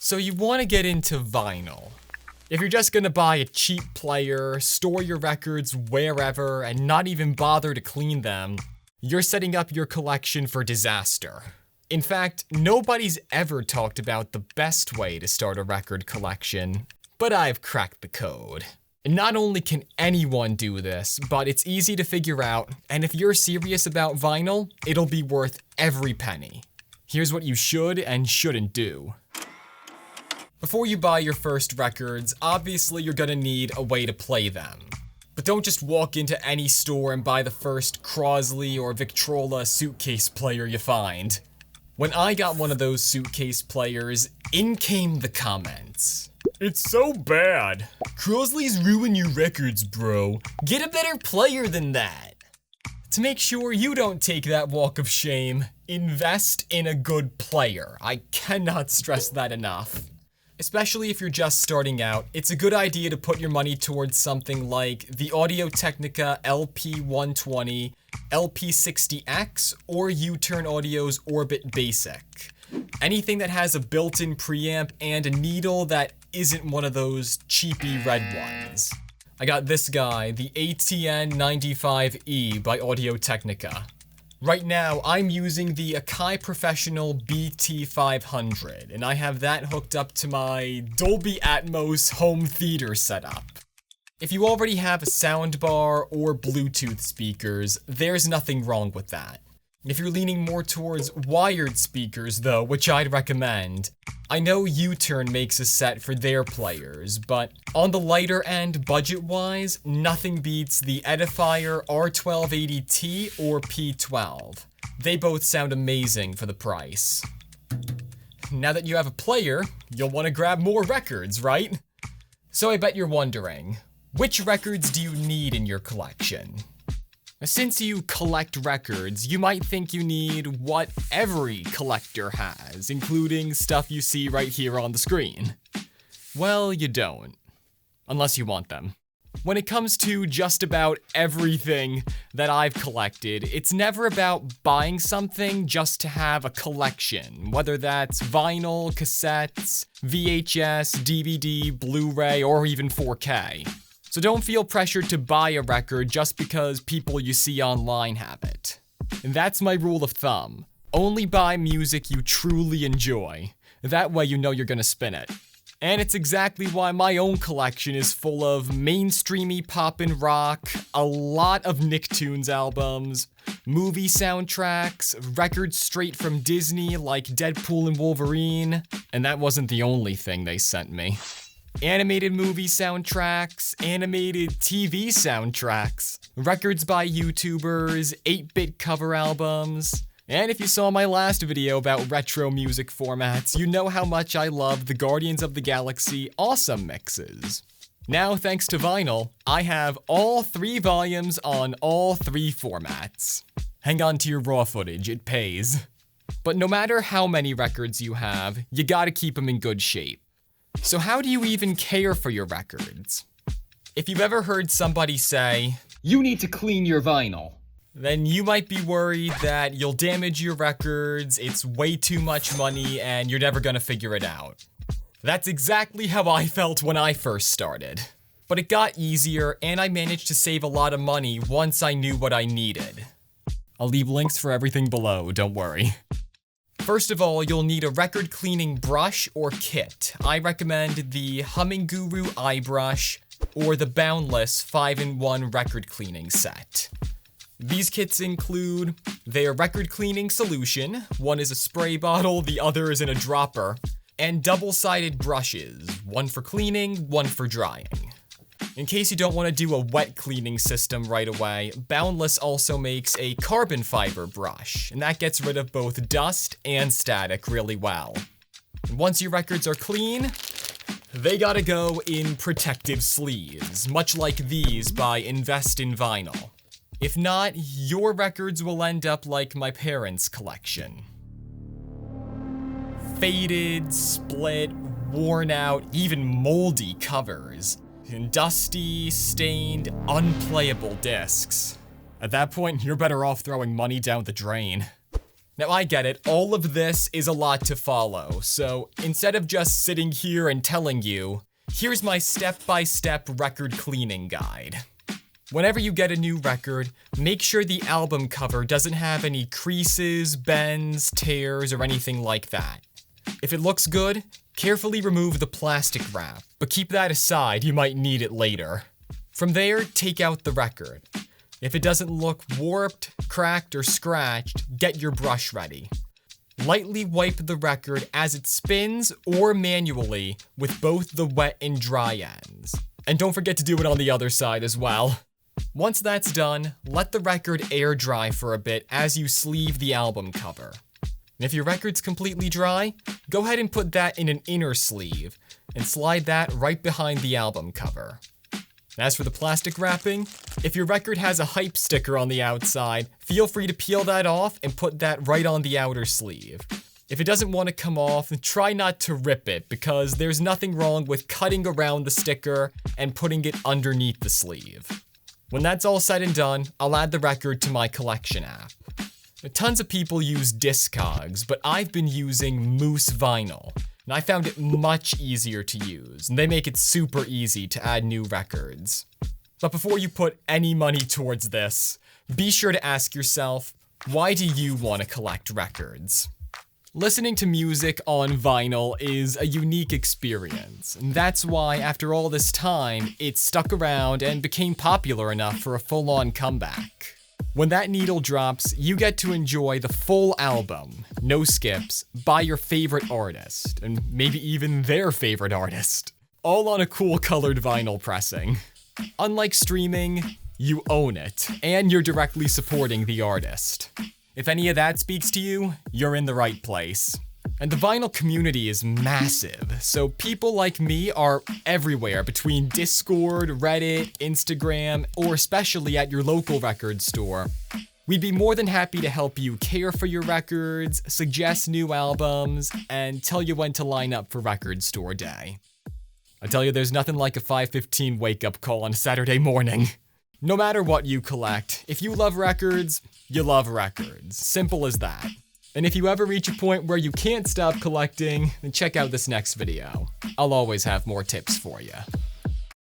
So you want to get into vinyl. If you're just gonna buy a cheap player, store your records wherever, and not even bother to clean them, you're setting up your collection for disaster. In fact, nobody's ever talked about the best way to start a record collection, but I've cracked the code. Not only can anyone do this, but it's easy to figure out, and if you're serious about vinyl, it'll be worth every penny. Here's what you should and shouldn't do. Before you buy your first records, obviously you're gonna need a way to play them. But don't just walk into any store and buy the first Crosley or Victrola suitcase player you find. When I got one of those suitcase players, in came the comments. It's so bad. Crosley's ruin your records, bro. Get a better player than that. To make sure you don't take that walk of shame, invest in a good player. I cannot stress that enough. Especially if you're just starting out, it's a good idea to put your money towards something like the Audio-Technica LP120, LP60X, or U-Turn Audio's Orbit Basic. Anything that has a built-in preamp and a needle that isn't one of those cheapy red ones. I got this guy, the ATN95E by Audio-Technica. Right now, I'm using the Akai Professional BT500, and I have that hooked up to my Dolby Atmos home theater setup. If you already have a soundbar or Bluetooth speakers, there's nothing wrong with that. If you're leaning more towards wired speakers though, which I'd recommend, I know U-Turn makes a set for their players, but on the lighter end budget-wise, nothing beats the Edifier R1280T or P12. They both sound amazing for the price. Now that you have a player, you'll want to grab more records, right? So I bet you're wondering, which records do you need in your collection? Since you collect records, you might think you need what every collector has, including stuff you see right here on the screen. Well, you don't. Unless you want them. When it comes to just about everything that I've collected, it's never about buying something just to have a collection, whether that's vinyl, cassettes, VHS, DVD, Blu-ray, or even 4K. So don't feel pressured to buy a record just because people you see online have it. And that's my rule of thumb. Only buy music you truly enjoy. That way you know you're gonna spin it. And it's exactly why my own collection is full of mainstreamy pop and rock, a lot of Nicktoons albums, movie soundtracks, records straight from Disney like Deadpool and Wolverine, and that wasn't the only thing they sent me. Animated movie soundtracks, animated TV soundtracks, records by YouTubers, 8-bit cover albums, and if you saw my last video about retro music formats, you know how much I love the Guardians of the Galaxy Awesome Mixes. Now, thanks to vinyl, I have all 3 volumes on all 3 formats. Hang on to your raw footage, it pays. But no matter how many records you have, you gotta keep them in good shape. So how do you even care for your records? If you've ever heard somebody say, "You need to clean your vinyl," then you might be worried that you'll damage your records, it's way too much money, and you're never gonna figure it out. That's exactly how I felt when I first started. But it got easier, and I managed to save a lot of money once I knew what I needed. I'll leave links for everything below, don't worry. First of all, you'll need a record cleaning brush or kit. I recommend the Humming Guru eye brush or the Boundless 5-in-1 record cleaning set. These kits include their record cleaning solution, one is a spray bottle, the other is in a dropper, and double-sided brushes, one for cleaning, one for drying. In case you don't want to do a wet cleaning system right away, Boundless also makes a carbon fiber brush, and that gets rid of both dust and static really well. And once your records are clean, they gotta go in protective sleeves, much like these by Invest in Vinyl. If not, your records will end up like my parents' collection. Faded, split, worn out, even moldy covers. And dusty, stained, unplayable discs. At that point, you're better off throwing money down the drain. Now I get it, all of this is a lot to follow, so instead of just sitting here and telling you, here's my step-by-step record cleaning guide. Whenever you get a new record, make sure the album cover doesn't have any creases, bends, tears, or anything like that. If it looks good, carefully remove the plastic wrap, but keep that aside, you might need it later. From there, take out the record. If it doesn't look warped, cracked, or scratched, get your brush ready. Lightly wipe the record as it spins or manually with both the wet and dry ends. And don't forget to do it on the other side as well. Once that's done, let the record air dry for a bit as you sleeve the album cover. And if your record's completely dry, go ahead and put that in an inner sleeve and slide that right behind the album cover. As for the plastic wrapping, if your record has a hype sticker on the outside, feel free to peel that off and put that right on the outer sleeve. If it doesn't want to come off, try not to rip it because there's nothing wrong with cutting around the sticker and putting it underneath the sleeve. When that's all said and done, I'll add the record to my collection app. Tons of people use Discogs, but I've been using Moose Vinyl. And I found it much easier to use, and they make it super easy to add new records. But before you put any money towards this, be sure to ask yourself, why do you want to collect records? Listening to music on vinyl is a unique experience, and that's why after all this time, it stuck around and became popular enough for a full-on comeback. When that needle drops, you get to enjoy the full album, no skips, by your favorite artist, and maybe even their favorite artist, all on a cool colored vinyl pressing. Unlike streaming, you own it, and you're directly supporting the artist. If any of that speaks to you, you're in the right place. And the vinyl community is massive, so people like me are everywhere between Discord, Reddit, Instagram, or especially at your local record store. We'd be more than happy to help you care for your records, suggest new albums, and tell you when to line up for record store day. I tell you, there's nothing like a 5:15 wake-up call on a Saturday morning. No matter what you collect, if you love records, you love records. Simple as that. And if you ever reach a point where you can't stop collecting, then check out this next video. I'll always have more tips for you.